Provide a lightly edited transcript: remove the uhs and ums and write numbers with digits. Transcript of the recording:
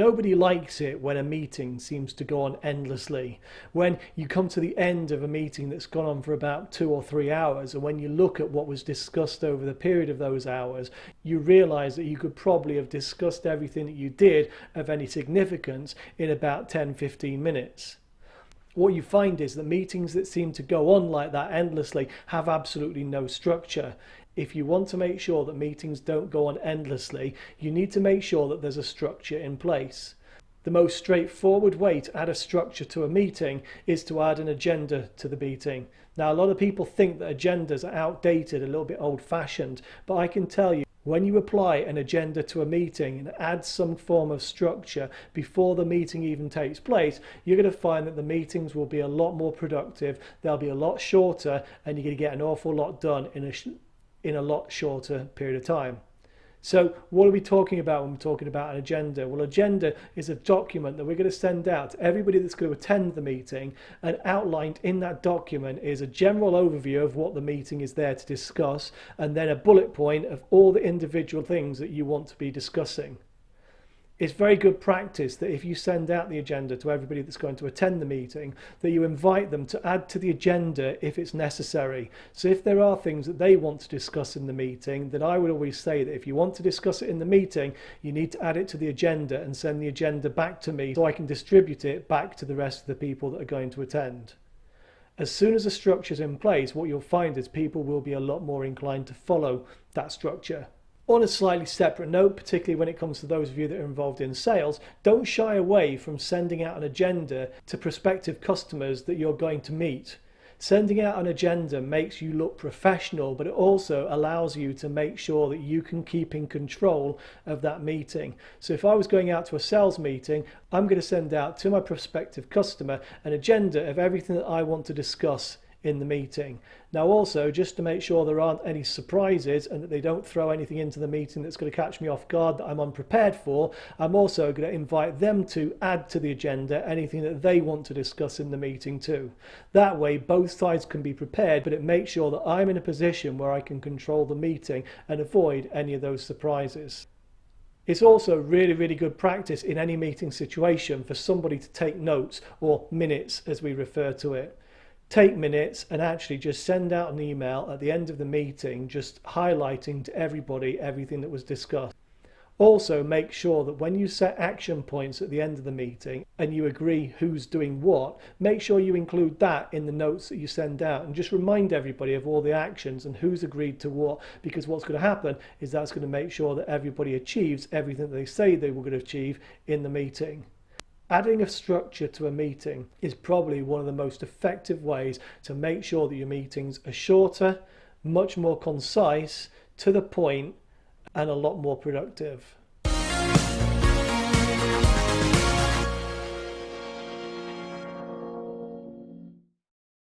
Nobody likes it when a meeting seems to go on endlessly. When you come to the end of a meeting that's gone on for about 2 or 3 hours, and when you look at what was discussed over the period of those hours, you realise that you could probably have discussed everything that you did of any significance in about 10-15 minutes. What you find is that meetings that seem to go on like that endlessly have absolutely no structure. If you want to make sure that meetings don't go on endlessly, you need to make sure that there's a structure in place. The most straightforward way to add a structure to a meeting is to add an agenda to the meeting. Now, a lot of people think that agendas are outdated, a little bit old-fashioned, but I can tell you, when you apply an agenda to a meeting and add some form of structure before the meeting even takes place, you're going to find that the meetings will be a lot more productive, they'll be a lot shorter, and you're going to get an awful lot done in a lot shorter period of time. So what are we talking about when we're talking about an agenda? Well, agenda is a document that we're going to send out to everybody that's going to attend the meeting, and outlined in that document is a general overview of what the meeting is there to discuss, and then a bullet point of all the individual things that you want to be discussing. It's very good practice that if you send out the agenda to everybody that's going to attend the meeting, that you invite them to add to the agenda if it's necessary. So if there are things that they want to discuss in the meeting, then I would always say that if you want to discuss it in the meeting, you need to add it to the agenda and send the agenda back to me so I can distribute it back to the rest of the people that are going to attend. As soon as the structure is in place, what you'll find is people will be a lot more inclined to follow that structure. On a slightly separate note, particularly when it comes to those of you that are involved in sales, don't shy away from sending out an agenda to prospective customers that you're going to meet. Sending out an agenda makes you look professional, but it also allows you to make sure that you can keep in control of that meeting. So if I was going out to a sales meeting, I'm going to send out to my prospective customer an agenda of everything that I want to discuss in the meeting. Now also, just to make sure there aren't any surprises and that they don't throw anything into the meeting that's going to catch me off guard that I'm unprepared for, I'm also going to invite them to add to the agenda anything that they want to discuss in the meeting too. That way both sides can be prepared, but it makes sure that I'm in a position where I can control the meeting and avoid any of those surprises. It's also really good practice in any meeting situation for somebody to take notes, or minutes as we refer to it. Take minutes and actually just send out an email at the end of the meeting just highlighting to everybody everything that was discussed. Also make sure that when you set action points at the end of the meeting and you agree who's doing what, make sure you include that in the notes that you send out and just remind everybody of all the actions and who's agreed to what, because what's going to happen is that's going to make sure that everybody achieves everything that they say they were going to achieve in the meeting. Adding a structure to a meeting is probably one of the most effective ways to make sure that your meetings are shorter, much more concise, to the point, and a lot more productive.